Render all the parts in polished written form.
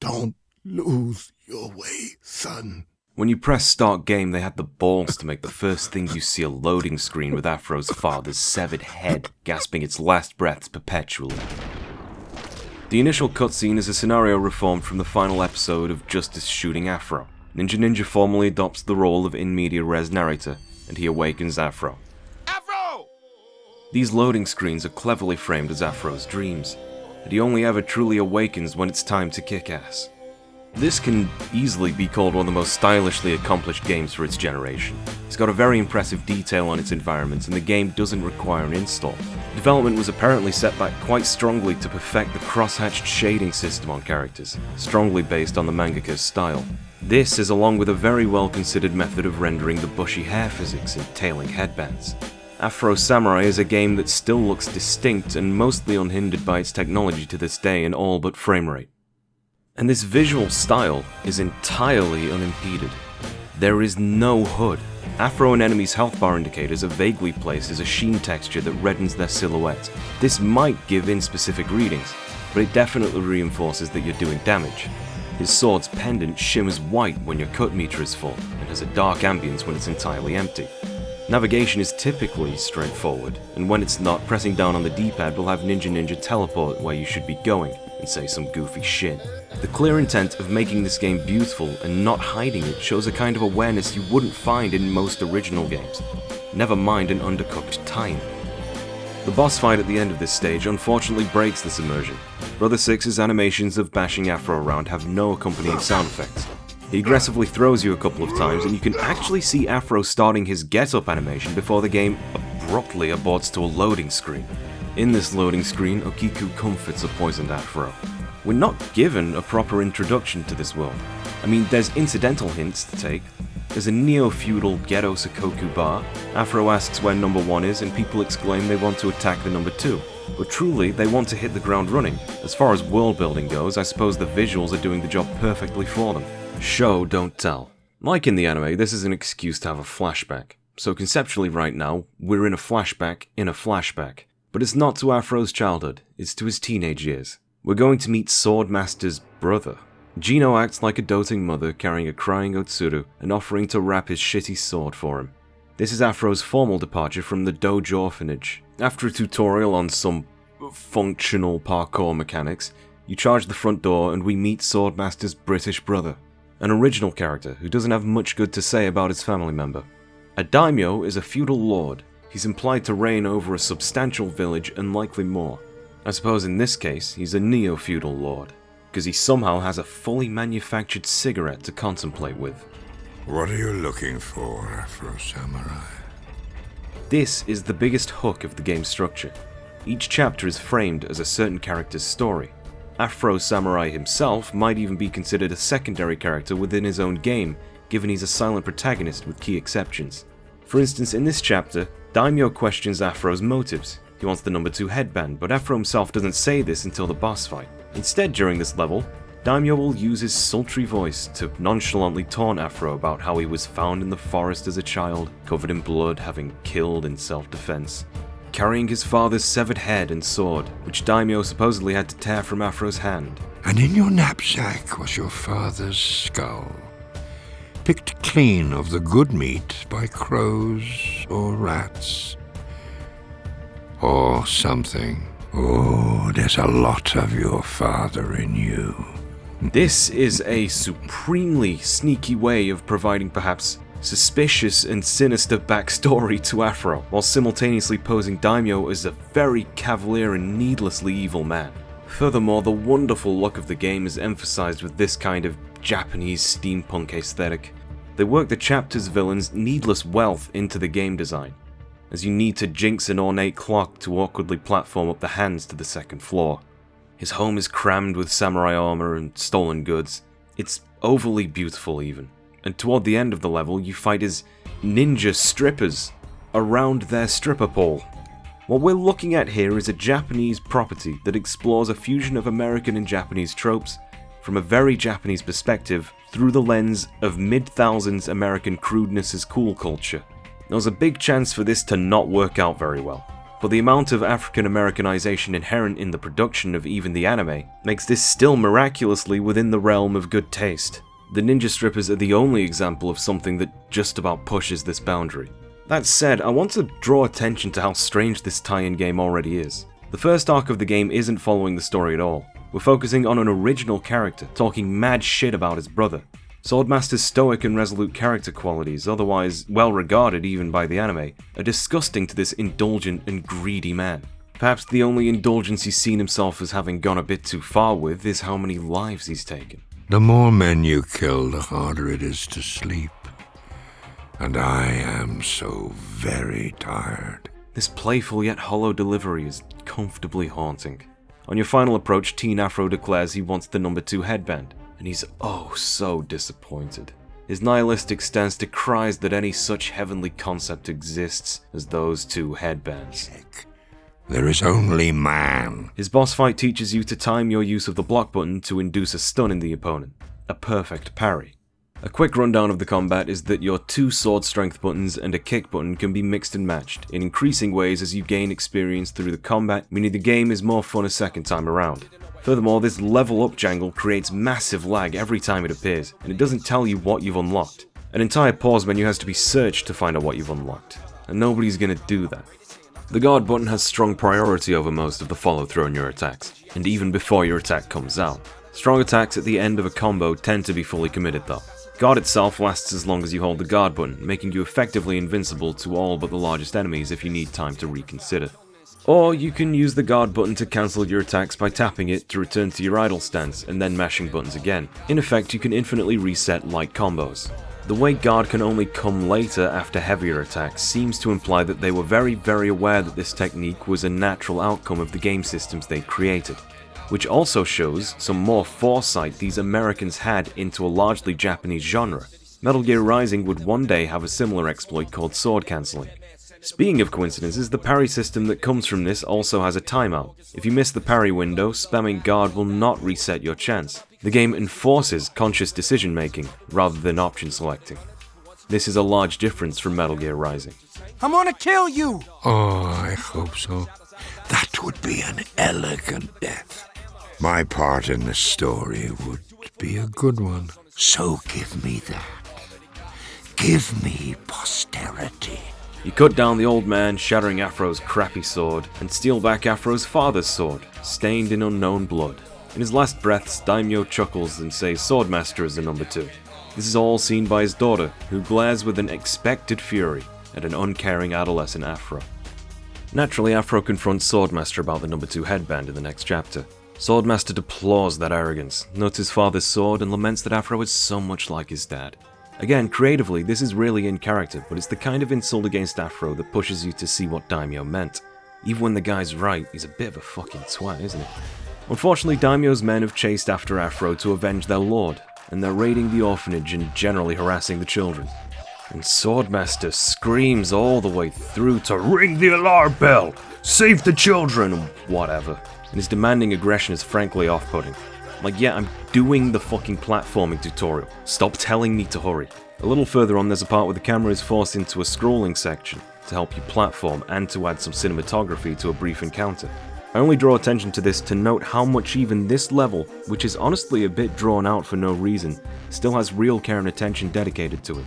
Don't lose your way, son. When you press start game, they had the balls to make the first thing you see a loading screen with Afro's father's severed head gasping its last breaths perpetually. The initial cutscene is a scenario reformed from the final episode of Justice shooting Afro. Ninja formally adopts the role of in media res narrator, and he awakens Afro. Afro! These loading screens are cleverly framed as Afro's dreams, and he only ever truly awakens when it's time to kick ass. This can easily be called one of the most stylishly accomplished games for its generation. It's got a very impressive detail on its environments, and the game doesn't require an install. Development was apparently set back quite strongly to perfect the cross-hatched shading system on characters, strongly based on the mangaka's style. This is along with a very well-considered method of rendering the bushy hair physics in tailing headbands. Afro Samurai is a game that still looks distinct and mostly unhindered by its technology to this day in all but frame rate. And this visual style is entirely unimpeded. There is no HUD. Afro and enemies' health bar indicators are vaguely placed as a sheen texture that reddens their silhouette. This might give in specific readings, but it definitely reinforces that you're doing damage. His sword's pendant shimmers white when your cut meter is full, and has a dark ambience when it's entirely empty. Navigation is typically straightforward, and when it's not, pressing down on the D-pad will have Ninja teleport where you should be going, and say some goofy shit. The clear intent of making this game beautiful and not hiding it shows a kind of awareness you wouldn't find in most original games, never mind an undercooked time. The boss fight at the end of this stage unfortunately breaks this immersion. Brother Six's animations of bashing Afro around have no accompanying sound effects. He aggressively throws you a couple of times, and you can actually see Afro starting his get-up animation before the game abruptly aborts to a loading screen. In this loading screen, Okiku comforts a poisoned Afro. We're not given a proper introduction to this world. I mean, there's incidental hints to take. There's a neo-feudal ghetto Sakoku bar. Afro asks where number 1 is, and people exclaim they want to attack the number 2. But truly, they want to hit the ground running. As far as world building goes, I suppose the visuals are doing the job perfectly for them. Show, don't tell. Like in the anime, this is an excuse to have a flashback. So conceptually right now, we're in a flashback in a flashback. But it's not to Afro's childhood, it's to his teenage years. We're going to meet Swordmaster's brother. Jino acts like a doting mother carrying a crying Otsuru and offering to wrap his shitty sword for him. This is Afro's formal departure from the Dojo orphanage. After a tutorial on some functional parkour mechanics, you charge the front door and we meet Swordmaster's British brother, an original character who doesn't have much good to say about his family member. A Daimyo is a feudal lord. He's implied to reign over a substantial village and likely more. I suppose in this case, he's a neo-feudal lord, because he somehow has a fully manufactured cigarette to contemplate with. What are you looking for, Afro Samurai? This is the biggest hook of the game's structure. Each chapter is framed as a certain character's story. Afro Samurai himself might even be considered a secondary character within his own game, given he's a silent protagonist with key exceptions. For instance, in this chapter, Daimyo questions Afro's motives. He wants the number 2 headband, but Afro himself doesn't say this until the boss fight. Instead, during this level, Daimyo will use his sultry voice to nonchalantly taunt Afro about how he was found in the forest as a child, covered in blood, having killed in self-defense, carrying his father's severed head and sword, which Daimyo supposedly had to tear from Afro's hand. And in your knapsack was your father's skull, picked clean of the good meat by crows or rats. Or something. Oh, there's a lot of your father in you. This is a supremely sneaky way of providing perhaps suspicious and sinister backstory to Afro, while simultaneously posing Daimyo as a very cavalier and needlessly evil man. Furthermore, the wonderful look of the game is emphasized with this kind of Japanese steampunk aesthetic. They work the chapter's villains' needless wealth into the game design, as you need to jinx an ornate clock to awkwardly platform up the hands to the second floor. His home is crammed with samurai armor and stolen goods. It's overly beautiful even. And toward the end of the level, you fight his ninja strippers around their stripper pole. What we're looking at here is a Japanese property that explores a fusion of American and Japanese tropes from a very Japanese perspective through the lens of mid-thousands American crudeness is cool culture. There was a big chance for this to not work out very well. but the amount of African Americanization inherent in the production of even the anime makes this still miraculously within the realm of good taste. The ninja strippers are the only example of something that just about pushes this boundary. That said, I want to draw attention to how strange this tie-in game already is. The first arc of the game isn't following the story at all. We're focusing on an original character, talking mad shit about his brother. Swordmaster's stoic and resolute character qualities, otherwise well regarded even by the anime, are disgusting to this indulgent and greedy man. Perhaps the only indulgence he's seen himself as having gone a bit too far with is how many lives he's taken. The more men you kill, the harder it is to sleep. And I am so very tired. This playful yet hollow delivery is comfortably haunting. On your final approach, Teen Afro declares he wants the number 2 headband, and he's oh so disappointed. His nihilistic stance decries that any such heavenly concept exists as those 2 headbands. There is only man. His boss fight teaches you to time your use of the block button to induce a stun in the opponent, a perfect parry. A quick rundown of the combat is that your 2 sword strength buttons and a kick button can be mixed and matched in increasing ways as you gain experience through the combat, meaning the game is more fun a second time around. Furthermore, this level up jangle creates massive lag every time it appears, and it doesn't tell you what you've unlocked. An entire pause menu has to be searched to find out what you've unlocked, and nobody's gonna do that. The guard button has strong priority over most of the follow through on your attacks, and even before your attack comes out. Strong attacks at the end of a combo tend to be fully committed though. Guard itself lasts as long as you hold the guard button, making you effectively invincible to all but the largest enemies if you need time to reconsider. Or you can use the guard button to cancel your attacks by tapping it to return to your idle stance and then mashing buttons again. In effect, you can infinitely reset light combos. The way guard can only come later after heavier attacks seems to imply that they were very aware that this technique was a natural outcome of the game systems they created, which also shows some more foresight these Americans had into a largely Japanese genre. Metal Gear Rising would one day have a similar exploit called sword cancelling. Speaking of coincidences, the parry system that comes from this also has a timeout. If you miss the parry window, spamming guard will not reset your chance. The game enforces conscious decision making rather than option selecting. This is a large difference from Metal Gear Rising. I'm gonna kill you! Oh, I hope so. That would be an elegant death. My part in the story would be a good one. So give me that. Give me posterity. You cut down the old man, shattering Afro's crappy sword, and steal back Afro's father's sword, stained in unknown blood. In his last breaths, Daimyo chuckles and says Swordmaster is the number 2. This is all seen by his daughter, who glares with an expected fury at an uncaring adolescent Afro. Naturally, Afro confronts Swordmaster about the number 2 headband in the next chapter. Swordmaster deplores that arrogance, notes his father's sword, and laments that Afro is so much like his dad. Again, creatively, this is really in character, but it's the kind of insult against Afro that pushes you to see what Daimyo meant. Even when the guy's right, he's a bit of a fucking twat, isn't he? Unfortunately, Daimyo's men have chased after Afro to avenge their lord, and they're raiding the orphanage and generally harassing the children. And Swordmaster screams all the way through to ring the alarm bell, save the children, and whatever. And his demanding aggression is frankly off-putting. Like, yeah, I'm doing the fucking platforming tutorial. Stop telling me to hurry. A little further on, there's a part where the camera is forced into a scrolling section to help you platform and to add some cinematography to a brief encounter. I only draw attention to this to note how much even this level, which is honestly a bit drawn out for no reason, still has real care and attention dedicated to it.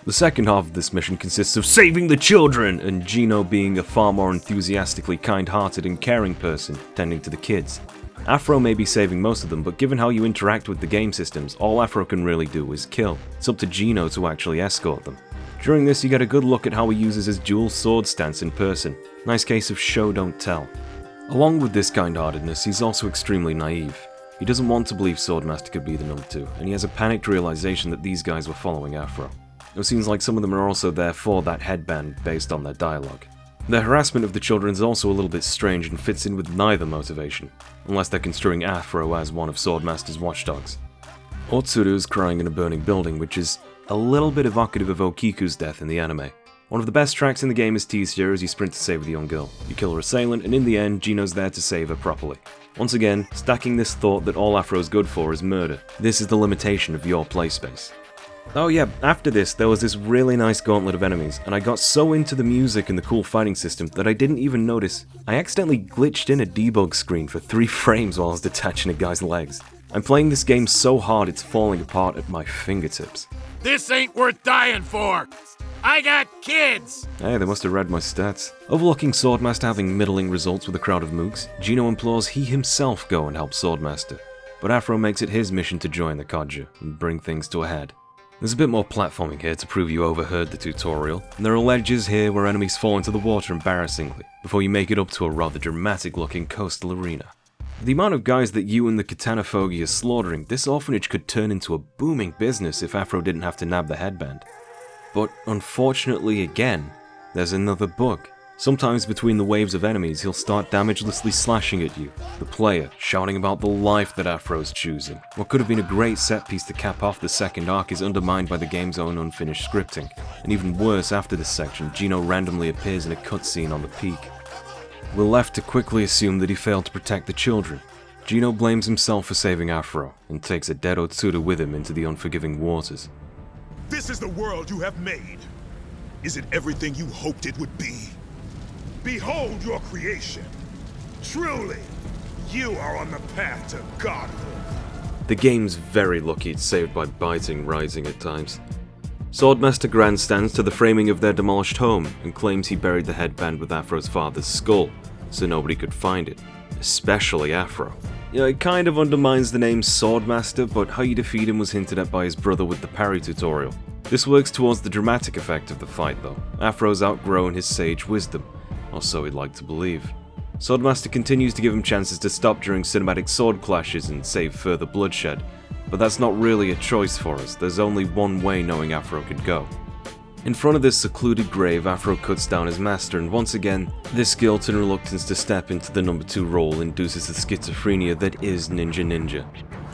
The second half of this mission consists of saving the children, and Jino being a far more enthusiastically kind-hearted and caring person, tending to the kids. Afro may be saving most of them, but given how you interact with the game systems, all Afro can really do is kill. It's up to Jino to actually escort them. During this, you get a good look at how he uses his dual sword stance in person. Nice case of show don't tell. Along with this kind-heartedness, he's also extremely naive. He doesn't want to believe Swordmaster could be the number 2, and he has a panicked realization that these guys were following Afro. It seems like some of them are also there for that headband based on their dialogue. Their harassment of the children is also a little bit strange and fits in with neither motivation, unless they're construing Afro as one of Swordmaster's watchdogs. Otsuru is crying in a burning building, which is a little bit evocative of Okiku's death in the anime. One of the best tracks in the game is teased here as you sprint to save the young girl. You kill her assailant, and in the end, Jino's there to save her properly. Once again, stacking this thought that all Afro's good for is murder. This is the limitation of your playspace. Oh yeah, after this, there was this really nice gauntlet of enemies, and I got so into the music and the cool fighting system that I didn't even notice. I accidentally glitched in a debug screen for 3 frames while I was detaching a guy's legs. I'm playing this game so hard it's falling apart at my fingertips. This ain't worth dying for! I got kids! Hey, they must have read my stats. Overlooking Swordmaster having middling results with a crowd of mooks, Jino implores he himself go and help Swordmaster. But Afro makes it his mission to join the Kodja and bring things to a head. There's a bit more platforming here to prove you overheard the tutorial, and there are ledges here where enemies fall into the water embarrassingly, before you make it up to a rather dramatic looking coastal arena. The amount of guys that you and the katana fogey are slaughtering, this orphanage could turn into a booming business if Afro didn't have to nab the headband. But unfortunately again, there's another bug. Sometimes between the waves of enemies, he'll start damagelessly slashing at you, the player, shouting about the life that Afro's choosing. What could have been a great set piece to cap off the second arc is undermined by the game's own unfinished scripting. And even worse, after this section, Jino randomly appears in a cutscene on the peak. We're left to quickly assume that he failed to protect the children. Jino blames himself for saving Afro, and takes a dead Otsuda with him into the unforgiving waters. This is the world you have made. Is it everything you hoped it would be? Behold your creation. Truly, you are on the path to godhood. The game's very lucky it's saved by biting rising at times. Swordmaster grandstands to the framing of their demolished home and claims he buried the headband with Afro's father's skull, so nobody could find it, especially Afro. Yeah, it kind of undermines the name Swordmaster, but how you defeat him was hinted at by his brother with the parry tutorial. This works towards the dramatic effect of the fight though. Afro's outgrown his sage wisdom, or so he'd like to believe. Swordmaster continues to give him chances to stop during cinematic sword clashes and save further bloodshed, but that's not really a choice for us, there's only one way knowing Afro could go. In front of this secluded grave, Afro cuts down his master, and once again, this guilt and reluctance to step into the number 2 role induces the schizophrenia that is Ninja,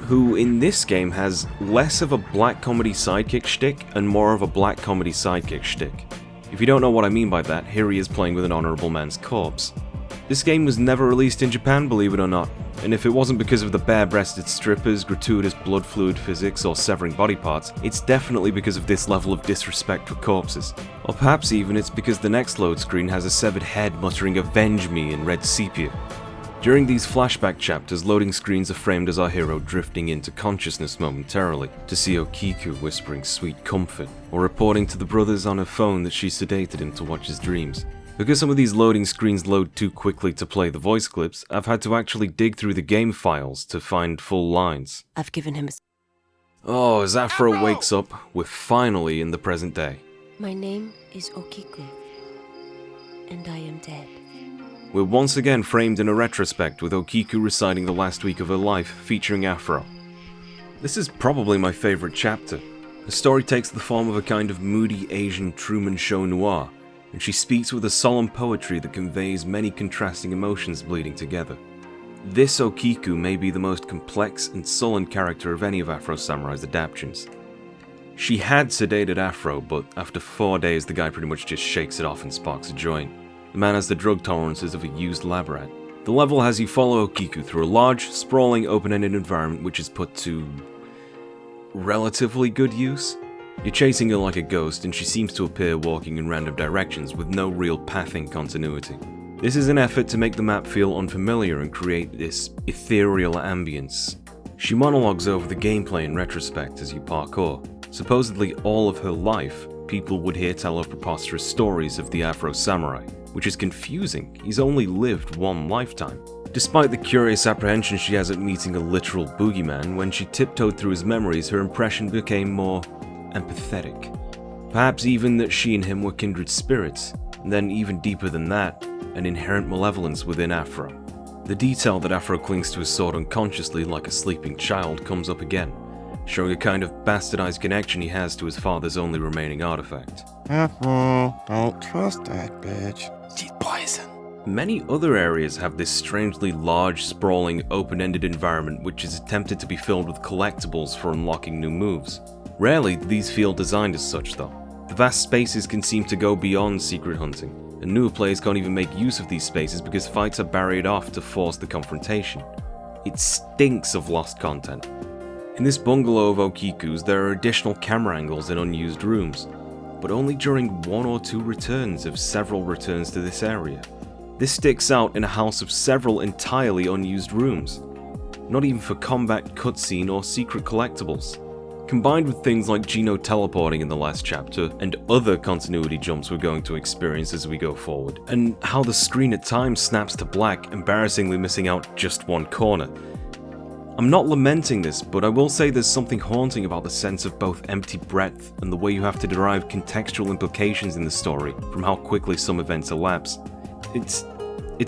who in this game has less of a black comedy sidekick shtick and more of a black comedy sidekick shtick. If you don't know what I mean by that, here he is playing with an honourable man's corpse. This game was never released in Japan, believe it or not, and if it wasn't because of the bare-breasted strippers, gratuitous blood fluid physics, or severing body parts, it's definitely because of this level of disrespect for corpses. Or perhaps even it's because the next load screen has a severed head muttering "Avenge me" in red sepia. During these flashback chapters, loading screens are framed as our hero drifting into consciousness momentarily, to see Okiku whispering sweet comfort, or reporting to the brothers on her phone that she sedated him to watch his dreams. Because some of these loading screens load too quickly to play the voice clips, I've had to actually dig through the game files to find full lines. I've given him a... Oh, as Afro wakes up, we're finally in the present day. My name is Okiku, and I am dead. We're once again framed in a retrospect with Okiku reciting the last week of her life, featuring Afro. This is probably my favourite chapter. The story takes the form of a kind of moody Asian Truman show noir, and she speaks with a solemn poetry that conveys many contrasting emotions bleeding together. This Okiku may be the most complex and sullen character of any of Afro Samurai's adaptions. She had sedated Afro, but after 4 days the guy pretty much just shakes it off and sparks a joint. The man has the drug tolerances of a used lab rat. The level has you follow Okiku through a large, sprawling, open-ended environment which is put to relatively good use. You're chasing her like a ghost, and she seems to appear walking in random directions with no real pathing continuity. This is an effort to make the map feel unfamiliar and create this ethereal ambience. She monologues over the gameplay in retrospect as you parkour. Supposedly all of her life, people would hear tell her preposterous stories of the Afro Samurai, which is confusing, he's only lived one lifetime. Despite the curious apprehension she has at meeting a literal boogeyman, when she tiptoed through his memories, her impression became more empathetic. Perhaps even that she and him were kindred spirits, and then even deeper than that, an inherent malevolence within Afro. The detail that Afro clings to his sword unconsciously like a sleeping child comes up again, showing a kind of bastardized connection he has to his father's only remaining artifact. Don't trust that bitch. She's poison. Many other areas have this strangely large, sprawling, open-ended environment which is attempted to be filled with collectibles for unlocking new moves. Rarely do these feel designed as such though. The vast spaces can seem to go beyond secret hunting, and newer players can't even make use of these spaces because fights are barriered off to force the confrontation. It stinks of lost content. In this bungalow of Okiku's, there are additional camera angles in unused rooms, but only during 1 or 2 returns of several returns to this area. This sticks out in a house of several entirely unused rooms, not even for combat, cutscene, or secret collectibles. Combined with things like Jino teleporting in the last chapter, and other continuity jumps we're going to experience as we go forward, and how the screen at times snaps to black, embarrassingly missing out just one corner. I'm not lamenting this, but I will say there's something haunting about the sense of both empty breadth and the way you have to derive contextual implications in the story from how quickly some events elapse. It's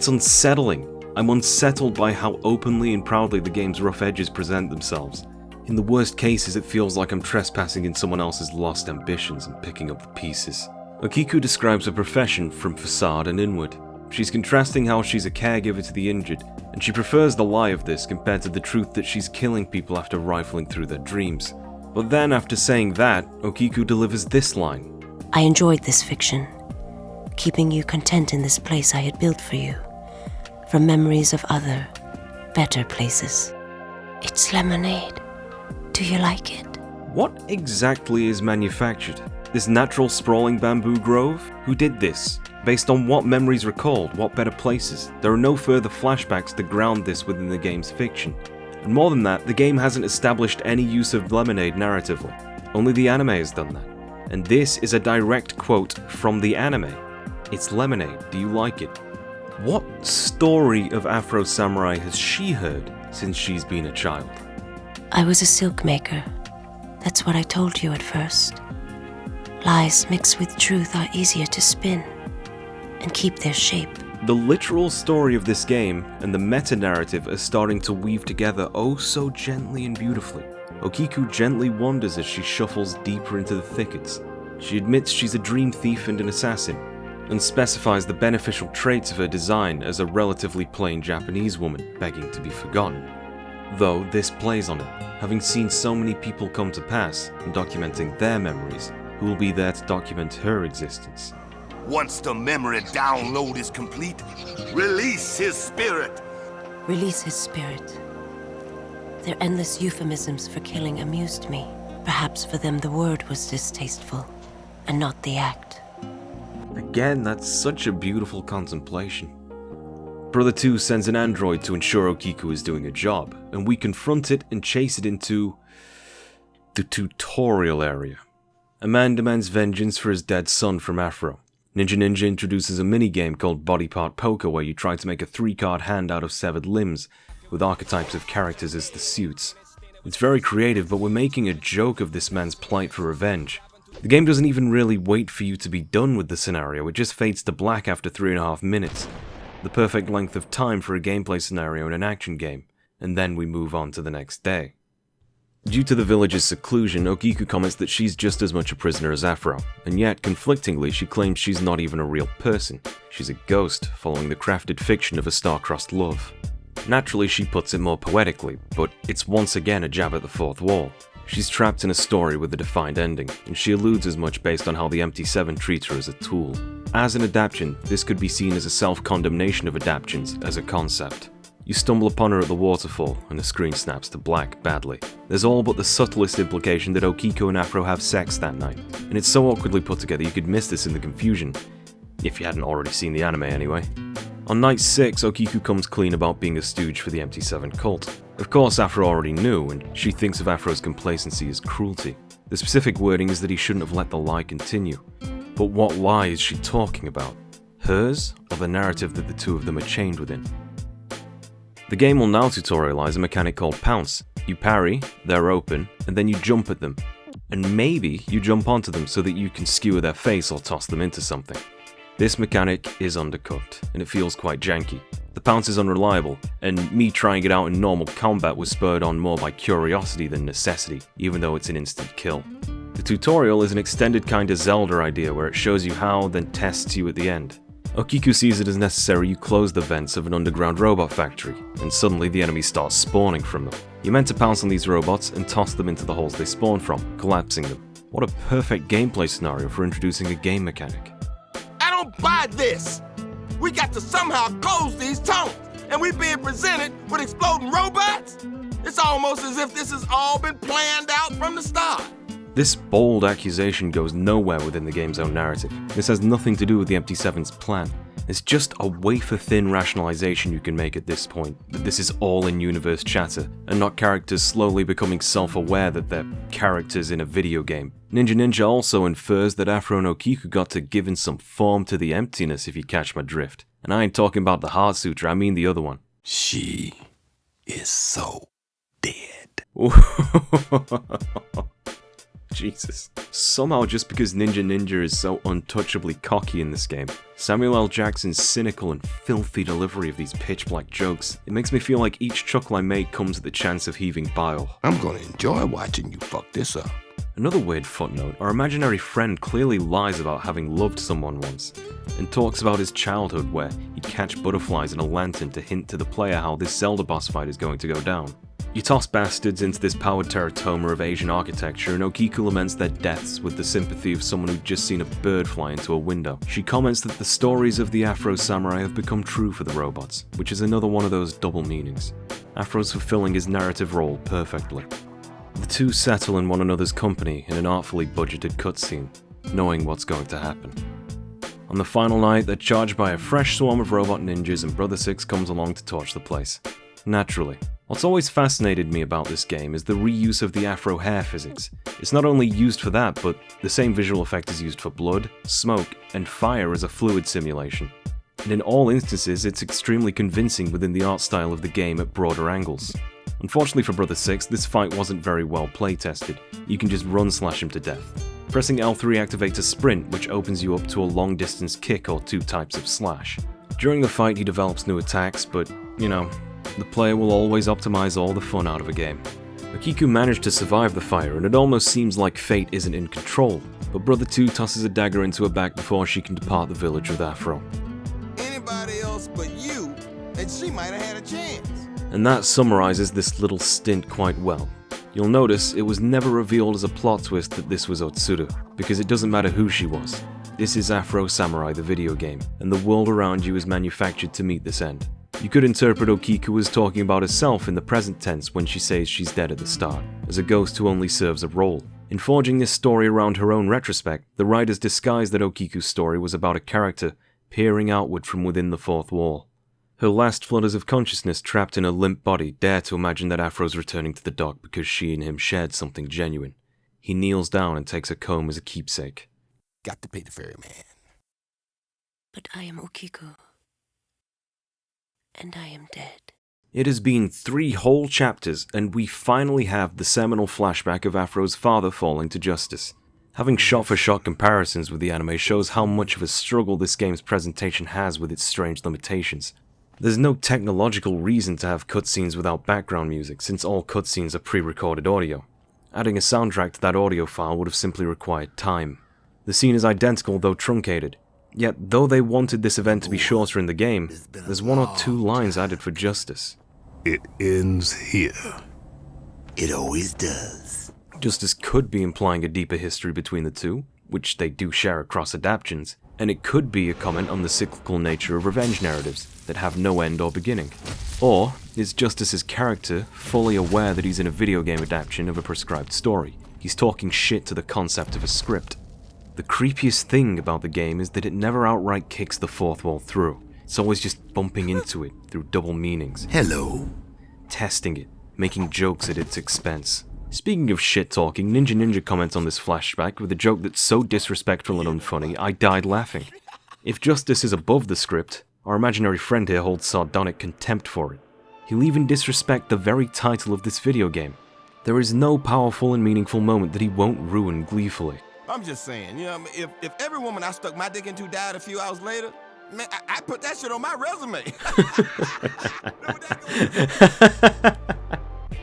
unsettling. I'm unsettled by how openly and proudly the game's rough edges present themselves. In the worst cases, it feels like I'm trespassing in someone else's lost ambitions and picking up the pieces. Okiku describes her profession from facade and inward. She's contrasting how she's a caregiver to the injured, and she prefers the lie of this compared to the truth that she's killing people after rifling through their dreams. But then, after saying that, Okiku delivers this line. I enjoyed this fiction, keeping you content in this place I had built for you, from memories of other, better places. It's lemonade. Do you like it? What exactly is manufactured? This natural sprawling bamboo grove? Who did this? Based on what memories recalled? What better places? There are no further flashbacks to ground this within the game's fiction. And more than that, the game hasn't established any use of lemonade narratively. Only the anime has done that. And this is a direct quote from the anime. It's lemonade, do you like it? What story of Afro Samurai has she heard since she's been a child? I was a silk maker. That's what I told you at first. Lies mixed with truth are easier to spin and keep their shape. The literal story of this game and the meta-narrative are starting to weave together oh so gently and beautifully. Okiku gently wanders as she shuffles deeper into the thickets. She admits she's a dream thief and an assassin, and specifies the beneficial traits of her design as a relatively plain Japanese woman begging to be forgotten. Though this plays on it, having seen so many people come to pass and documenting their memories, who will be there to document her existence. Once the memory download is complete, release his spirit. Release his spirit. Their endless euphemisms for killing amused me. Perhaps for them the word was distasteful, and not the act. Again, that's such a beautiful contemplation. Brother 2 sends an android to ensure Okiku is doing a job, and we confront it and chase it into the tutorial area. A man demands vengeance for his dead son from Afro. Ninja introduces a minigame called Body Part Poker where you try to make a 3-card hand out of severed limbs, with archetypes of characters as the suits. It's very creative, but we're making a joke of this man's plight for revenge. The game doesn't even really wait for you to be done with the scenario, it just fades to black after 3.5 minutes. The perfect length of time for a gameplay scenario in an action game, and then we move on to the next day. Due to the village's seclusion, Okiku comments that she's just as much a prisoner as Afro, and yet, conflictingly, she claims she's not even a real person. She's a ghost, following the crafted fiction of a star-crossed love. Naturally, she puts it more poetically, but it's once again a jab at the fourth wall. She's trapped in a story with a defined ending, and she alludes as much based on how the MT7 treats her as a tool. As an adaptation, this could be seen as a self-condemnation of adaptions as a concept. You stumble upon her at the waterfall, and the screen snaps to black badly. There's all but the subtlest implication that Okiku and Afro have sex that night, and it's so awkwardly put together you could miss this in the confusion, if you hadn't already seen the anime anyway. On night 6, Okiku comes clean about being a stooge for the MT7 cult. Of course, Afro already knew, and she thinks of Afro's complacency as cruelty. The specific wording is that he shouldn't have let the lie continue. But what lie is she talking about? Hers, or the narrative that the two of them are chained within? The game will now tutorialize a mechanic called Pounce. You parry, they're open, and then you jump at them. And maybe you jump onto them so that you can skewer their face or toss them into something. This mechanic is undercooked, and it feels quite janky. The pounce is unreliable, and me trying it out in normal combat was spurred on more by curiosity than necessity, even though it's an instant kill. The tutorial is an extended kind of Zelda idea where it shows you how, then tests you at the end. Okiku sees it as necessary you close the vents of an underground robot factory, and suddenly the enemies start spawning from them. You're meant to pounce on these robots and toss them into the holes they spawn from, collapsing them. What a perfect gameplay scenario for introducing a game mechanic. I don't buy this! We got to somehow close these tunnels, and we being presented with exploding robots? It's almost as if this has all been planned out from the start. This bold accusation goes nowhere within the game's own narrative. This has nothing to do with the MT7's plan. It's just a wafer-thin rationalization you can make at this point, that this is all in-universe chatter, and not characters slowly becoming self-aware that they're characters in a video game. Ninja also infers that Afro and Okiku got to giving some form to the emptiness, if you catch my drift. And I ain't talking about the Heart Sutra, I mean the other one. She is so dead. Jesus. Somehow, just because Ninja is so untouchably cocky in this game, Samuel L. Jackson's cynical and filthy delivery of these pitch-black jokes, it makes me feel like each chuckle I make comes at the chance of heaving bile. I'm gonna enjoy watching you fuck this up. Another weird footnote, our imaginary friend clearly lies about having loved someone once, and talks about his childhood where he'd catch butterflies in a lantern to hint to the player how this Zelda boss fight is going to go down. You toss bastards into this powered teratoma of Asian architecture, and Okiku laments their deaths with the sympathy of someone who'd just seen a bird fly into a window. She comments that the stories of the Afro Samurai have become true for the robots, which is another one of those double meanings. Afro's fulfilling his narrative role perfectly. The two settle in one another's company in an artfully budgeted cutscene, knowing what's going to happen. On the final night, they're charged by a fresh swarm of robot ninjas, and Brother Six comes along to torch the place. Naturally. What's always fascinated me about this game is the reuse of the Afro hair physics. It's not only used for that, but the same visual effect is used for blood, smoke, and fire as a fluid simulation. And in all instances, it's extremely convincing within the art style of the game at broader angles. Unfortunately for Brother Six, this fight wasn't very well playtested. You can just run-slash him to death. Pressing L3 activates a sprint, which opens you up to a long-distance kick or two types of slash. During the fight, he develops new attacks, but, you know, the player will always optimize all the fun out of a game. Okiku managed to survive the fire, and it almost seems like fate isn't in control, but Brother 2 tosses a dagger into her back before she can depart the village with Afro. Anybody else but you, and she might have had a chance. And that summarizes this little stint quite well. You'll notice it was never revealed as a plot twist that this was Otsuru, because it doesn't matter who she was. This is Afro Samurai the video game, and the world around you is manufactured to meet this end. You could interpret Okiku as talking about herself in the present tense when she says she's dead at the start, as a ghost who only serves a role. In forging this story around her own retrospect, the writers disguised that Okiku's story was about a character peering outward from within the fourth wall. Her last flutters of consciousness trapped in a limp body dare to imagine that Afro's returning to the dock because she and him shared something genuine. He kneels down and takes a comb as a keepsake. Got to pay the ferryman. But I am Okiku. And I am dead. It has been 3 whole chapters, and we finally have the seminal flashback of Afro's father falling to justice. Having shot-for-shot comparisons with the anime shows how much of a struggle this game's presentation has with its strange limitations. There's no technological reason to have cutscenes without background music, since all cutscenes are pre-recorded audio. Adding a soundtrack to that audio file would have simply required time. The scene is identical though truncated. Yet, though they wanted this event to be shorter in the game, there's 1 or 2 lines added for justice. It ends here. It always does. Justice could be implying a deeper history between the two, which they do share across adaptions, and it could be a comment on the cyclical nature of revenge narratives that have no end or beginning. Or is Justice's character fully aware that he's in a video game adaptation of a prescribed story? He's talking shit to the concept of a script. The creepiest thing about the game is that it never outright kicks the fourth wall through. It's always just bumping into it through double meanings. Hello. Testing it, making jokes at its expense. Speaking of shit-talking, Ninja comments on this flashback with a joke that's so disrespectful and unfunny, I died laughing. If Justice is above the script, our imaginary friend here holds sardonic contempt for it. He'll even disrespect the very title of this video game. There is no powerful and meaningful moment that he won't ruin gleefully. I'm just saying, you know, if every woman I stuck my dick into died a few hours later, man, I put that shit on my resume.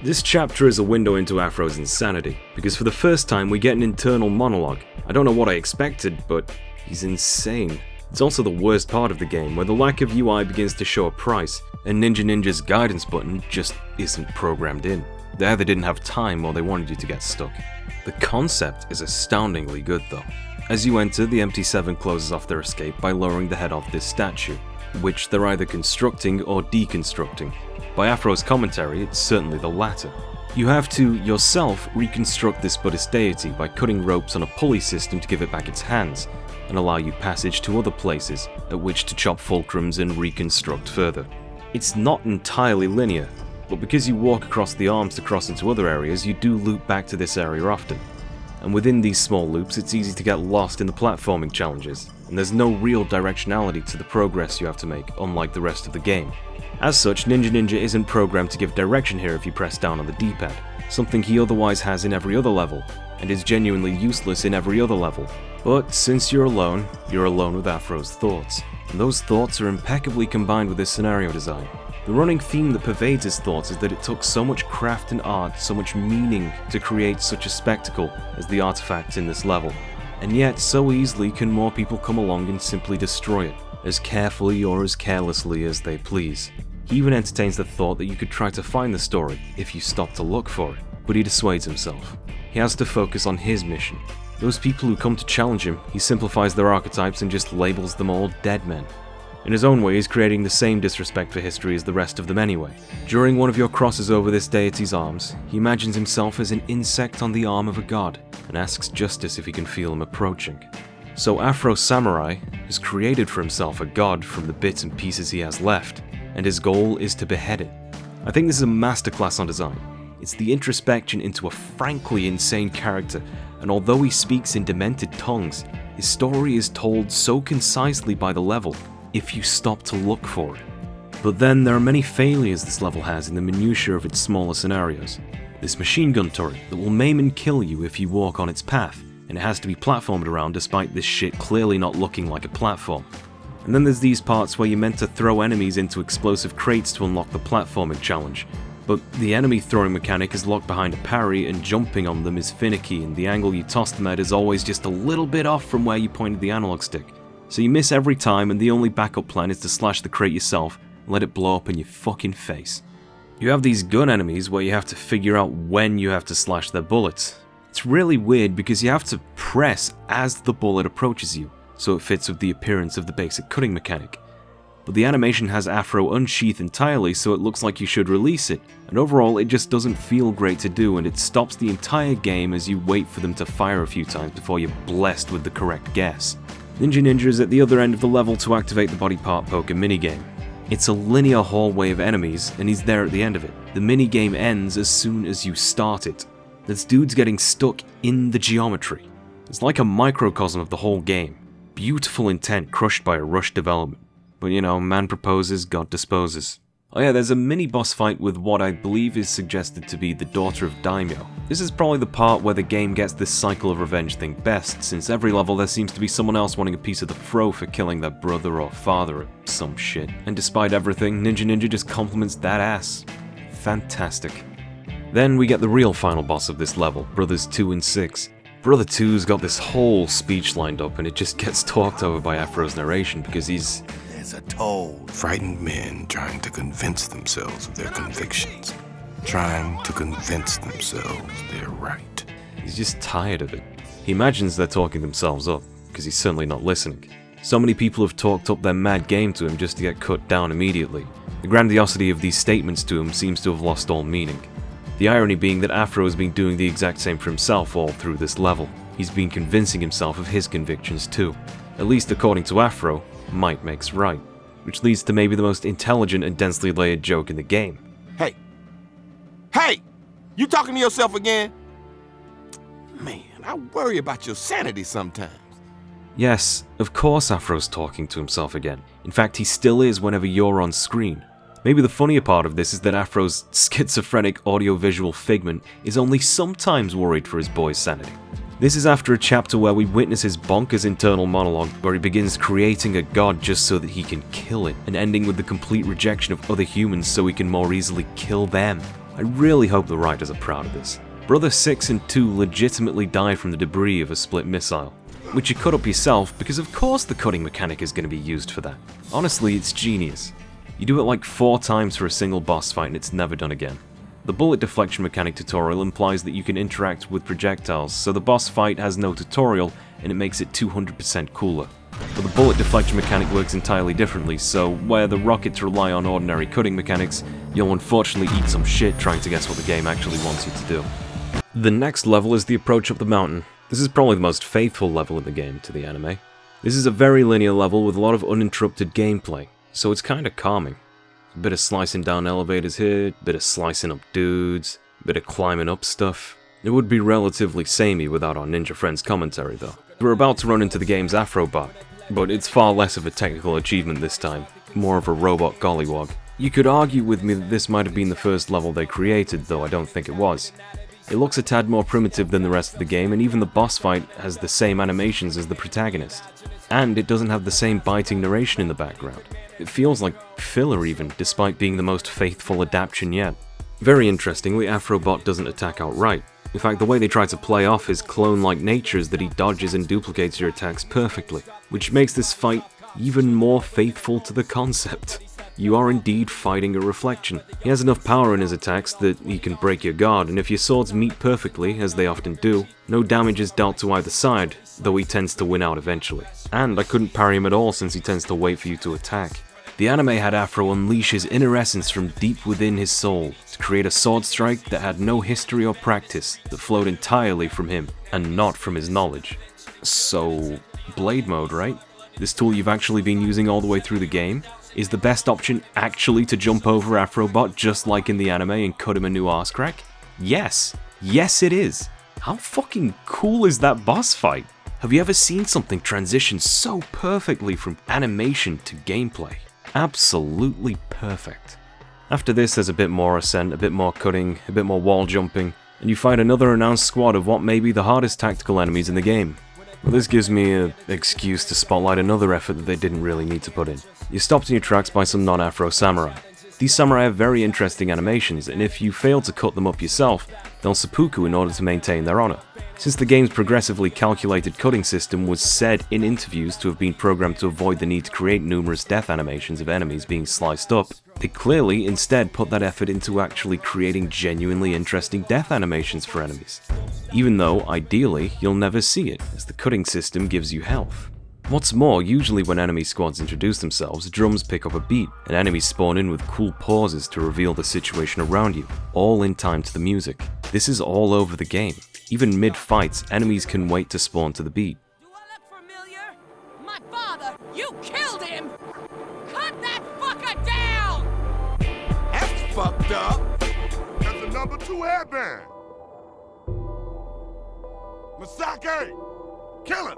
This chapter is a window into Afro's insanity, because for the first time we get an internal monologue. I don't know what I expected, but he's insane. It's also the worst part of the game, where the lack of UI begins to show a price, and Ninja's guidance button just isn't programmed in. They either didn't have time or they wanted you to get stuck. The concept is astoundingly good though. As you enter, the MT7 closes off their escape by lowering the head off this statue. which they're either constructing or deconstructing. By Afro's commentary, it's certainly the latter. You have to, yourself, reconstruct this Buddhist deity by cutting ropes on a pulley system to give it back its hands, and allow you passage to other places at which to chop fulcrums and reconstruct further. It's not entirely linear, but because you walk across the arms to cross into other areas, you do loop back to this area often. And within these small loops, it's easy to get lost in the platforming challenges, and there's no real directionality to the progress you have to make, unlike the rest of the game. As such, Ninja isn't programmed to give direction here if you press down on the D-pad, something he otherwise has in every other level, and is genuinely useless in every other level. But since you're alone with Afro's thoughts, and those thoughts are impeccably combined with his scenario design. The running theme that pervades his thoughts is that it took so much craft and art, so much meaning to create such a spectacle as the artifacts in this level, and yet so easily can more people come along and simply destroy it, as carefully or as carelessly as they please. He even entertains the thought that you could try to find the story if you stop to look for it, but he dissuades himself. He has to focus on his mission. Those people who come to challenge him, he simplifies their archetypes and just labels them all dead men. In his own way, he's creating the same disrespect for history as the rest of them anyway. During one of your crosses over this deity's arms, he imagines himself as an insect on the arm of a god, and asks Justice if he can feel him approaching. So Afro Samurai has created for himself a god from the bits and pieces he has left, and his goal is to behead it. I think this is a masterclass on design. It's the introspection into a frankly insane character, and although he speaks in demented tongues, his story is told so concisely by the level, if you stop to look for it. But then there are many failures this level has in the minutiae of its smaller scenarios. This machine gun turret that will maim and kill you if you walk on its path, and it has to be platformed around despite this shit clearly not looking like a platform. And then there's these parts where you're meant to throw enemies into explosive crates to unlock the platforming challenge, but the enemy throwing mechanic is locked behind a parry and jumping on them is finicky, and the angle you toss them at is always just a little bit off from where you pointed the analog stick. So you miss every time, and the only backup plan is to slash the crate yourself and let it blow up in your fucking face. You have these gun enemies where you have to figure out when you have to slash their bullets. It's really weird because you have to press as the bullet approaches you, so it fits with the appearance of the basic cutting mechanic. But the animation has Afro unsheath entirely, so it looks like you should release it, and overall it just doesn't feel great to do, and it stops the entire game as you wait for them to fire a few times before you're blessed with the correct guess. Ninja is at the other end of the level to activate the body part poker minigame. It's a linear hallway of enemies, and he's there at the end of it. The minigame ends as soon as you start it. This dude's getting stuck in the geometry. It's like a microcosm of the whole game. Beautiful intent crushed by a rushed development. But you know, man proposes, God disposes. Oh yeah, there's a mini-boss fight with what I believe is suggested to be the daughter of Daimyo. This is probably the part where the game gets this cycle of revenge thing best, since every level there seems to be someone else wanting a piece of the fro for killing their brother or father or some shit. And despite everything, Ninja just compliments that ass. Fantastic. Then we get the real final boss of this level, Brothers 2 and 6. Brother 2's got this whole speech lined up, and it just gets talked over by Afro's narration because he's... There's a toad. Frightened men trying to convince themselves of their convictions. Trying to convince themselves they're right. He's just tired of it. He imagines they're talking themselves up, because he's certainly not listening. So many people have talked up their mad game to him just to get cut down immediately. The grandiosity of these statements to him seems to have lost all meaning. The irony being that Afro has been doing the exact same for himself all through this level. He's been convincing himself of his convictions too. At least according to Afro, might makes right. Which leads to maybe the most intelligent and densely layered joke in the game. Hey! Hey! You talking to yourself again? Man, I worry about your sanity sometimes. Yes, of course Afro's talking to himself again. In fact, he still is whenever you're on screen. Maybe the funnier part of this is that Afro's schizophrenic audiovisual figment is only sometimes worried for his boy's sanity. This is after a chapter where we witness his bonkers internal monologue where he begins creating a god just so that he can kill it, and ending with the complete rejection of other humans so he can more easily kill them. I really hope the writers are proud of this. Brother 6 and 2 legitimately die from the debris of a split missile, which you cut up yourself because of course the cutting mechanic is going to be used for that. Honestly, it's genius. You do it like 4 times for a single boss fight and it's never done again. The bullet deflection mechanic tutorial implies that you can interact with projectiles, so the boss fight has no tutorial and it makes it 200% cooler. But the bullet deflection mechanic works entirely differently, so where the rockets rely on ordinary cutting mechanics, you'll unfortunately eat some shit trying to guess what the game actually wants you to do. The next level is the approach up the mountain. This is probably the most faithful level in the game to the anime. This is a very linear level with a lot of uninterrupted gameplay, so it's kinda calming. A bit of slicing down elevators here, a bit of slicing up dudes, a bit of climbing up stuff. It would be relatively samey without our ninja friend's commentary though. We're about to run into the game's AFROBOT, but it's far less of a technical achievement this time, more of a robot gollywog. You could argue with me that this might have been the first level they created, though I don't think it was. It looks a tad more primitive than the rest of the game, and even the boss fight has the same animations as the protagonist. And it doesn't have the same biting narration in the background. It feels like filler even, despite being the most faithful adaptation yet. Very interestingly, AFROBOT doesn't attack outright. In fact, the way they try to play off his clone-like nature is that he dodges and duplicates your attacks perfectly, which makes this fight even more faithful to the concept. You are indeed fighting a reflection. He has enough power in his attacks that he can break your guard, and if your swords meet perfectly, as they often do, no damage is dealt to either side, though he tends to win out eventually. And I couldn't parry him at all since he tends to wait for you to attack. The anime had Afro unleash his inner essence from deep within his soul to create a sword strike that had no history or practice, that flowed entirely from him, and not from his knowledge. So, blade mode, right? This tool you've actually been using all the way through the game? Is the best option actually to jump over AFROBOT just like in the anime and cut him a new arse crack? Yes. Yes it is. How fucking cool is that boss fight? Have you ever seen something transition so perfectly from animation to gameplay? Absolutely perfect. After this there's a bit more ascent, a bit more cutting, a bit more wall jumping, and you find another announced squad of what may be the hardest tactical enemies in the game. Well, this gives me an excuse to spotlight another effort that they didn't really need to put in. You're stopped in your tracks by some non-Afro Samurai. These samurai have very interesting animations, and if you fail to cut them up yourself, they'll seppuku in order to maintain their honor. Since the game's progressively calculated cutting system was said in interviews to have been programmed to avoid the need to create numerous death animations of enemies being sliced up, they clearly instead put that effort into actually creating genuinely interesting death animations for enemies. Even though, ideally, you'll never see it, as the cutting system gives you health. What's more, usually when enemy squads introduce themselves, drums pick up a beat, and enemies spawn in with cool pauses to reveal the situation around you, all in time to the music. This is all over the game. Even mid-fights, enemies can wait to spawn to the beat. Do I look familiar? My father, you killed him! Cut that fucker down! That's fucked up. That's the number 2 hairband. Masake! Kill him!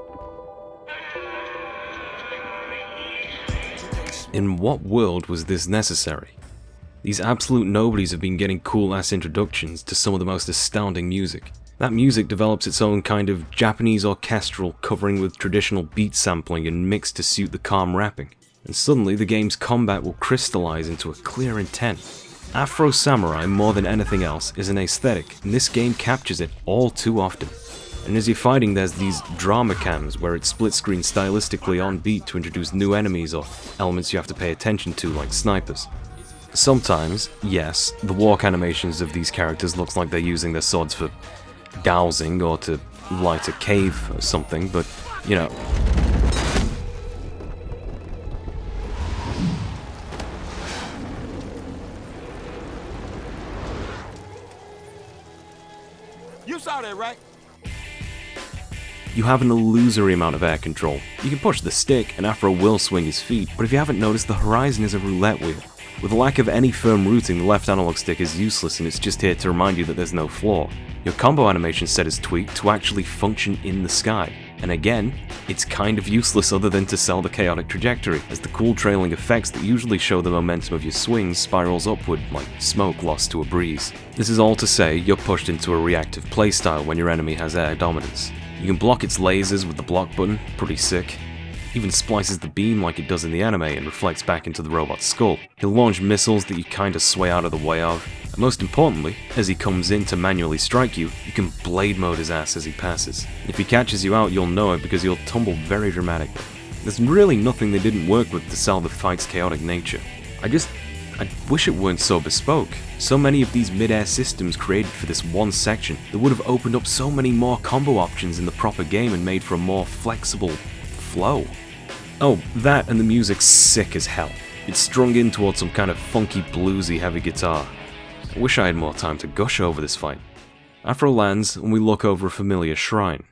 In what world was this necessary? These absolute nobodies have been getting cool-ass introductions to some of the most astounding music. That music develops its own kind of Japanese orchestral covering with traditional beat sampling and mixed to suit the calm rapping. And suddenly the game's combat will crystallize into a clear intent. Afro Samurai, more than anything else, is an aesthetic, and this game captures it all too often. And as you're fighting, there's these drama cams where it split screen stylistically on beat to introduce new enemies or elements you have to pay attention to, like snipers. Sometimes, yes, the walk animations of these characters looks like they're using their swords for dowsing or to light a cave or something, but, you know. You saw that, right? You have an illusory amount of air control. You can push the stick and Afro will swing his feet, but if you haven't noticed, the horizon is a roulette wheel. With a lack of any firm routing, the left analog stick is useless and it's just here to remind you that there's no floor. Your combo animation set is tweaked to actually function in the sky. And again, it's kind of useless other than to sell the chaotic trajectory, as the cool trailing effects that usually show the momentum of your swings spirals upward like smoke lost to a breeze. This is all to say you're pushed into a reactive playstyle when your enemy has air dominance. You can block its lasers with the block button, pretty sick. Even splices the beam like it does in the anime and reflects back into the robot's skull. He'll launch missiles that you kinda sway out of the way of, and most importantly, as he comes in to manually strike you, you can blade mode his ass as he passes. If he catches you out, you'll know it because he'll tumble very dramatically. There's really nothing they didn't work with to sell the fight's chaotic nature. I wish it weren't so bespoke. So many of these mid-air systems created for this one section that would have opened up so many more combo options in the proper game and made for a more flexible flow. Oh, that and the music's sick as hell. It's strung in towards some kind of funky bluesy heavy guitar. I wish I had more time to gush over this fight. Afro lands and we look over a familiar shrine.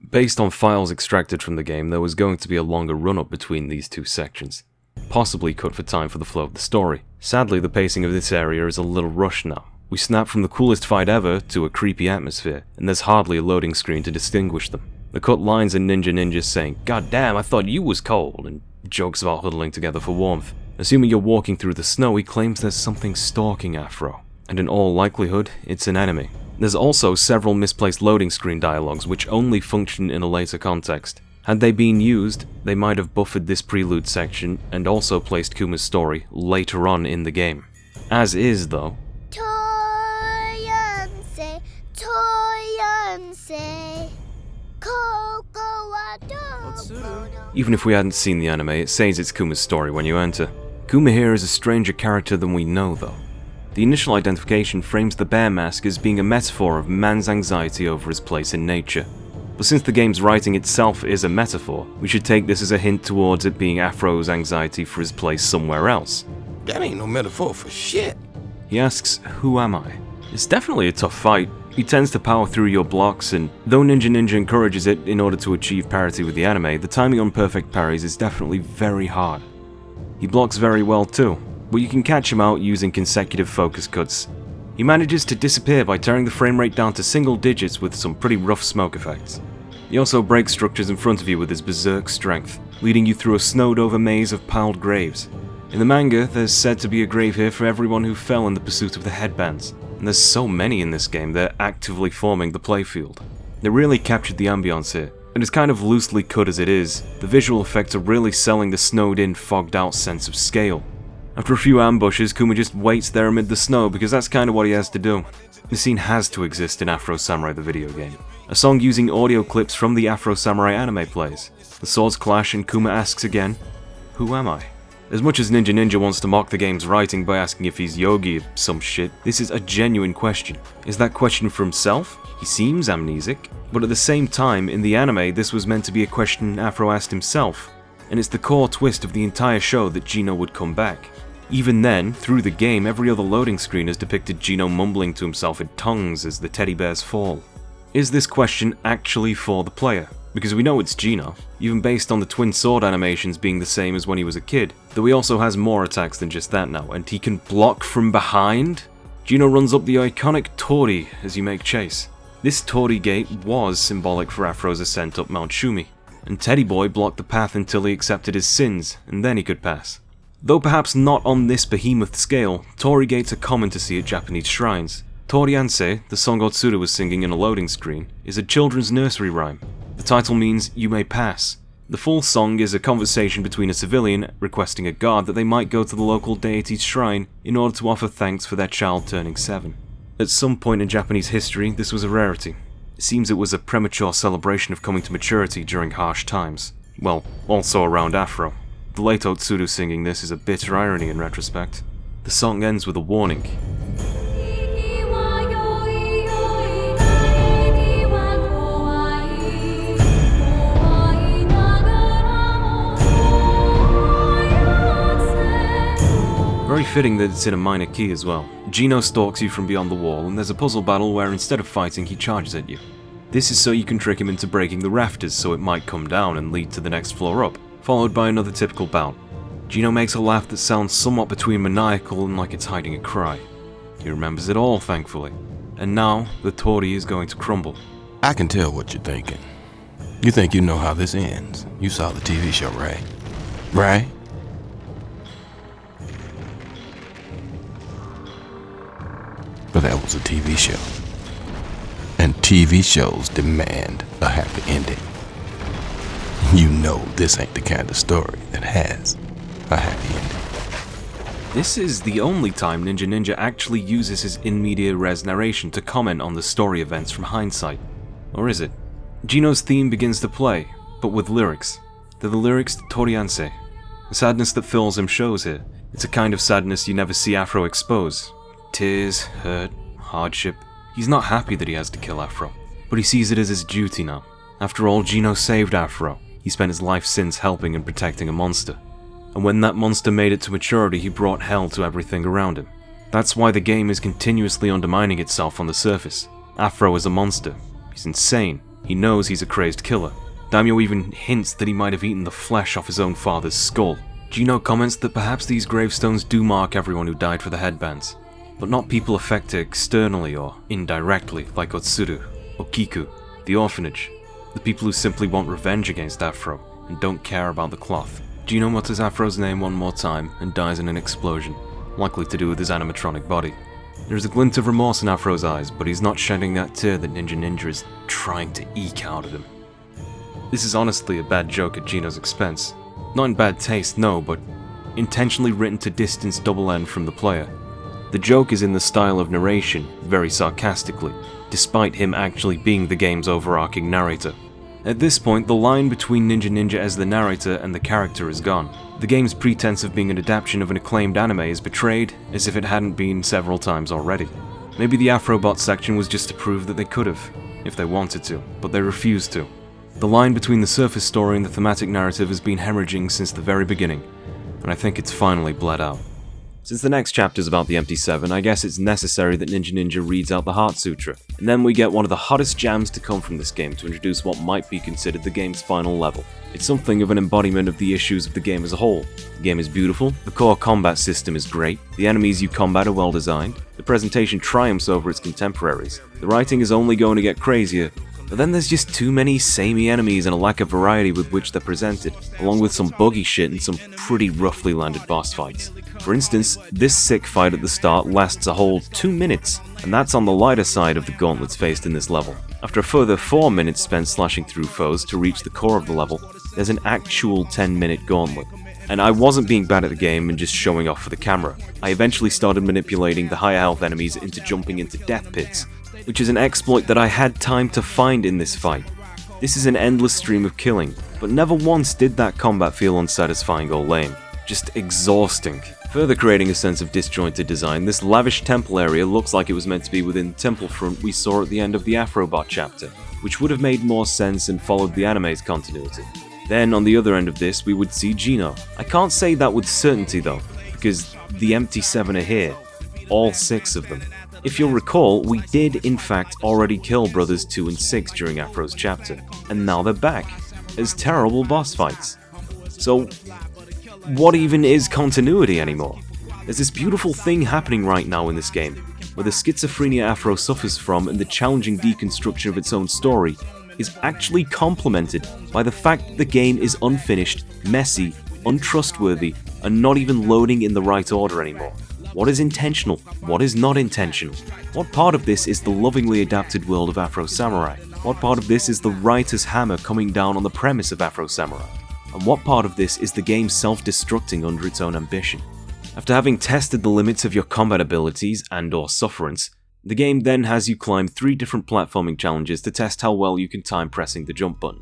Based on files extracted from the game, there was going to be a longer run-up between these two sections, possibly cut for time for the flow of the story. Sadly, the pacing of this area is a little rushed now. We snap from the coolest fight ever to a creepy atmosphere, and there's hardly a loading screen to distinguish them. The cut lines are ninjas saying, "God damn, I thought you was cold," and jokes about huddling together for warmth. Assuming you're walking through the snow, he claims there's something stalking Afro, and in all likelihood, it's an enemy. There's also several misplaced loading screen dialogues which only function in a later context. Had they been used, they might have buffered this prelude section and also placed Kuma's story later on in the game. As is, though, even if we hadn't seen the anime, it says it's Kuma's story when you enter. Kuma here is a stranger character than we know, though. The initial identification frames the bear mask as being a metaphor of man's anxiety over his place in nature. But since the game's writing itself is a metaphor, we should take this as a hint towards it being Afro's anxiety for his place somewhere else. That ain't no metaphor for shit. He asks, "Who am I?" It's definitely a tough fight. He tends to power through your blocks, and though Ninja encourages it in order to achieve parity with the anime, the timing on perfect parries is definitely very hard. He blocks very well too, but you can catch him out using consecutive focus cuts. He manages to disappear by tearing the frame rate down to single digits with some pretty rough smoke effects. He also breaks structures in front of you with his berserk strength, leading you through a snowed-over maze of piled graves. In the manga, there's said to be a grave here for everyone who fell in the pursuit of the headbands, and there's so many in this game they're actively forming the playfield. They really captured the ambience here, and as kind of loosely cut as it is, the visual effects are really selling the snowed-in, fogged-out sense of scale. After a few ambushes, Kuma just waits there amid the snow because that's kind of what he has to do. The scene has to exist in Afro Samurai the video game. A song using audio clips from the Afro Samurai anime plays. The swords clash and Kuma asks again, "Who am I?" As much as Ninja wants to mock the game's writing by asking if he's Yogi or some shit, this is a genuine question. Is that question for himself? He seems amnesic, but at the same time, in the anime, this was meant to be a question Afro asked himself, and it's the core twist of the entire show that Jino would come back. Even then, through the game, every other loading screen has depicted Jino mumbling to himself in tongues as the teddy bears fall. Is this question actually for the player? Because we know it's Jino, even based on the twin sword animations being the same as when he was a kid, though he also has more attacks than just that now, and he can block from behind? Jino runs up the iconic Tori as you make chase. This Tori gate was symbolic for Afro's ascent up Mount Shumi, and Teddy Boy blocked the path until he accepted his sins, and then he could pass. Though perhaps not on this behemoth scale, Tori gates are common to see at Japanese shrines. Torianse, the song Otsuru was singing in a loading screen, is a children's nursery rhyme. The title means, "You may pass." The full song is a conversation between a civilian requesting a guard that they might go to the local deity's shrine in order to offer thanks for their child turning 7. At some point in Japanese history, this was a rarity. It seems it was a premature celebration of coming to maturity during harsh times. Well, also around Afro. The late Otsuru singing this is a bitter irony in retrospect. The song ends with a warning. Very fitting that it's in a minor key as well. Jino stalks you from beyond the wall, and there's a puzzle battle where instead of fighting, he charges at you. This is so you can trick him into breaking the rafters so it might come down and lead to the next floor up, followed by another typical bout. Jino makes a laugh that sounds somewhat between maniacal and like it's hiding a cry. He remembers it all, thankfully. And now, the Tori is going to crumble. I can tell what you're thinking. You think you know how this ends. You saw the TV show, right? Right? But that was a TV show. And TV shows demand a happy ending. You know this ain't the kind of story that has a happy ending. This is the only time Ninja actually uses his in media res narration to comment on the story events from hindsight. Or is it? Jino's theme begins to play, but with lyrics. They're the lyrics to Torianse. The sadness that fills him shows here. It's a kind of sadness you never see Afro expose. Tears, hurt, hardship. He's not happy that he has to kill Afro, but he sees it as his duty now. After all, Jino saved Afro. He spent his life since helping and protecting a monster. And when that monster made it to maturity, he brought hell to everything around him. That's why the game is continuously undermining itself on the surface. Afro is a monster. He's insane. He knows he's a crazed killer. Daimyo even hints that he might have eaten the flesh off his own father's skull. Jino comments that perhaps these gravestones do mark everyone who died for the headbands, but not people affected externally or indirectly like Otsuru, Okiku, the orphanage, the people who simply want revenge against Afro and don't care about the cloth. Jino mutters Afro's name one more time and dies in an explosion, likely to do with his animatronic body. There is a glint of remorse in Afro's eyes, but he's not shedding that tear that Ninja is trying to eke out of him. This is honestly a bad joke at Jino's expense. Not in bad taste, no, but intentionally written to distance Double N from the player. The joke is in the style of narration, very sarcastically, despite him actually being the game's overarching narrator. At this point, the line between Ninja as the narrator and the character is gone. The game's pretense of being an adaptation of an acclaimed anime is betrayed, as if it hadn't been several times already. Maybe the AFROBOT section was just to prove that they could have, if they wanted to, but they refused to. The line between the surface story and the thematic narrative has been hemorrhaging since the very beginning, and I think it's finally bled out. Since the next chapter is about the Empty Seven, I guess it's necessary that Ninja reads out the Heart Sutra, and then we get one of the hottest jams to come from this game to introduce what might be considered the game's final level. It's something of an embodiment of the issues of the game as a whole. The game is beautiful, the core combat system is great, the enemies you combat are well designed, the presentation triumphs over its contemporaries, the writing is only going to get crazier, but then there's just too many samey enemies and a lack of variety with which they're presented, along with some buggy shit and some pretty roughly landed boss fights. For instance, this sick fight at the start lasts a whole 2 minutes, and that's on the lighter side of the gauntlets faced in this level. After a further 4 minutes spent slashing through foes to reach the core of the level, there's an actual 10-minute gauntlet. And I wasn't being bad at the game and just showing off for the camera. I eventually started manipulating the higher health enemies into jumping into death pits, which is an exploit that I had time to find in this fight. This is an endless stream of killing, but never once did that combat feel unsatisfying or lame. Just exhausting. Further creating a sense of disjointed design, this lavish temple area looks like it was meant to be within the temple front we saw at the end of the AFROBOT chapter, which would have made more sense and followed the anime's continuity. Then, on the other end of this, we would see Jino. I can't say that with certainty though, because the Empty Seven are here. All 6 of them. If you'll recall, we did in fact already kill Brothers 2 and 6 during Afro's chapter, and now they're back, as terrible boss fights. So, what even is continuity anymore? There's this beautiful thing happening right now in this game, where the schizophrenia Afro suffers from and the challenging deconstruction of its own story is actually complemented by the fact that the game is unfinished, messy, untrustworthy, and not even loading in the right order anymore. What is intentional? What is not intentional? What part of this is the lovingly adapted world of Afro Samurai? What part of this is the writer's hammer coming down on the premise of Afro Samurai? And what part of this is the game self-destructing under its own ambition? After having tested the limits of your combat abilities and/or sufferance, the game then has you climb 3 different platforming challenges to test how well you can time pressing the jump button.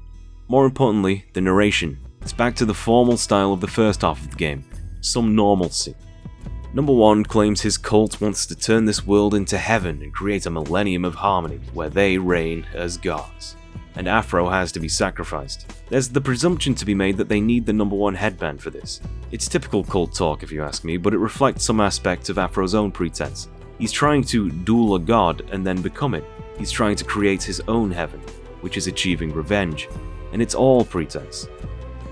More importantly, the narration. It's back to the formal style of the first half of the game, some normalcy. Number 1 claims his cult wants to turn this world into heaven and create a millennium of harmony, where they reign as gods. And Afro has to be sacrificed. There's the presumption to be made that they need the number 1 headband for this. It's typical cult talk if you ask me, but it reflects some aspects of Afro's own pretense. He's trying to duel a god and then become it. He's trying to create his own heaven, which is achieving revenge. And it's all pretense.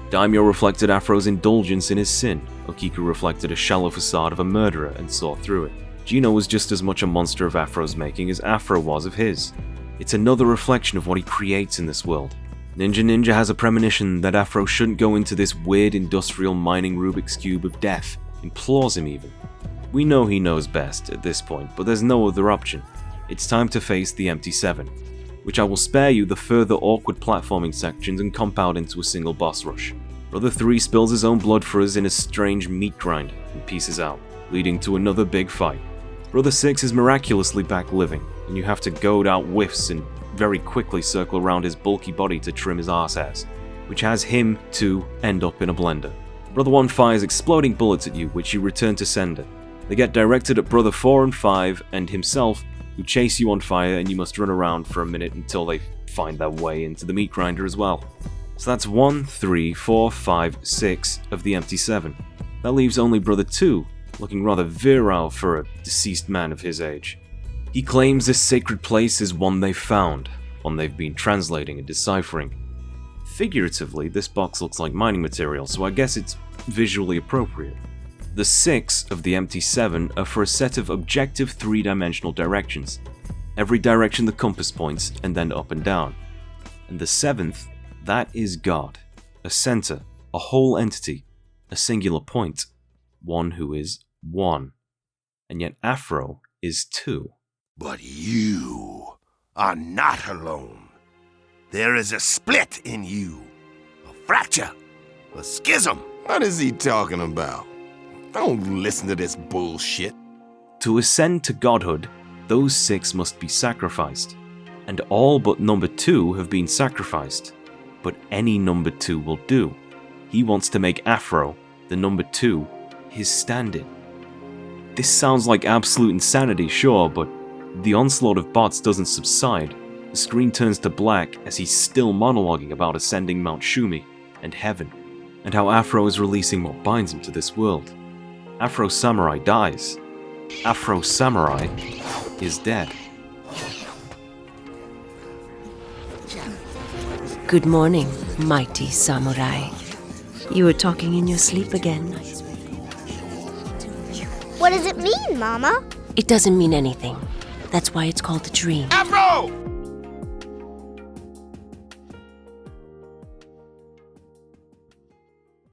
Daimyo reflected Afro's indulgence in his sin. Okiku reflected a shallow facade of a murderer and saw through it. Jino was just as much a monster of Afro's making as Afro was of his. It's another reflection of what he creates in this world. Ninja has a premonition that Afro shouldn't go into this weird industrial mining Rubik's Cube of death, implores him even. We know he knows best at this point, but there's no other option. It's time to face the Empty Seven, which I will spare you the further awkward platforming sections and compound into a single boss rush. Brother 3 spills his own blood for us in a strange meat grind and pieces out, leading to another big fight. Brother 6 is miraculously back living, and you have to goad out whiffs and very quickly circle around his bulky body to trim his arse hairs, which has him, too, end up in a blender. Brother 1 fires exploding bullets at you, which you return to sender. They get directed at Brother 4 and 5 and himself, who chase you on fire and you must run around for a minute until they find their way into the meat grinder as well. So that's 1, 3, 4, 5, 6 of the empty 7. That leaves only Brother 2, looking rather virile for a deceased man of his age. He claims this sacred place is one they've found, one they've been translating and deciphering. Figuratively, this box looks like mining material, so I guess it's visually appropriate. The 6 of the empty 7 are for a set of objective 3-dimensional directions. Every direction the compass points, and then up and down. And the 7th, that is God. A center, a whole entity, a singular point. One who is 1. And yet Afro is 2. But you are not alone. There is a split in you. A fracture. A schism. What is he talking about? Don't listen to this bullshit. To ascend to godhood, those 6 must be sacrificed. And all but number 2 have been sacrificed. But any number 2 will do. He wants to make Afro, the number 2, his stand-in. This sounds like absolute insanity, sure, but the onslaught of bots doesn't subside. The screen turns to black as he's still monologuing about ascending Mount Shumi and heaven, and how Afro is releasing what binds him to this world. Afro Samurai dies. Afro Samurai is dead. Good morning, mighty samurai. You were talking in your sleep again. What does it mean, Mama? It doesn't mean anything. That's why it's called a dream. Afro!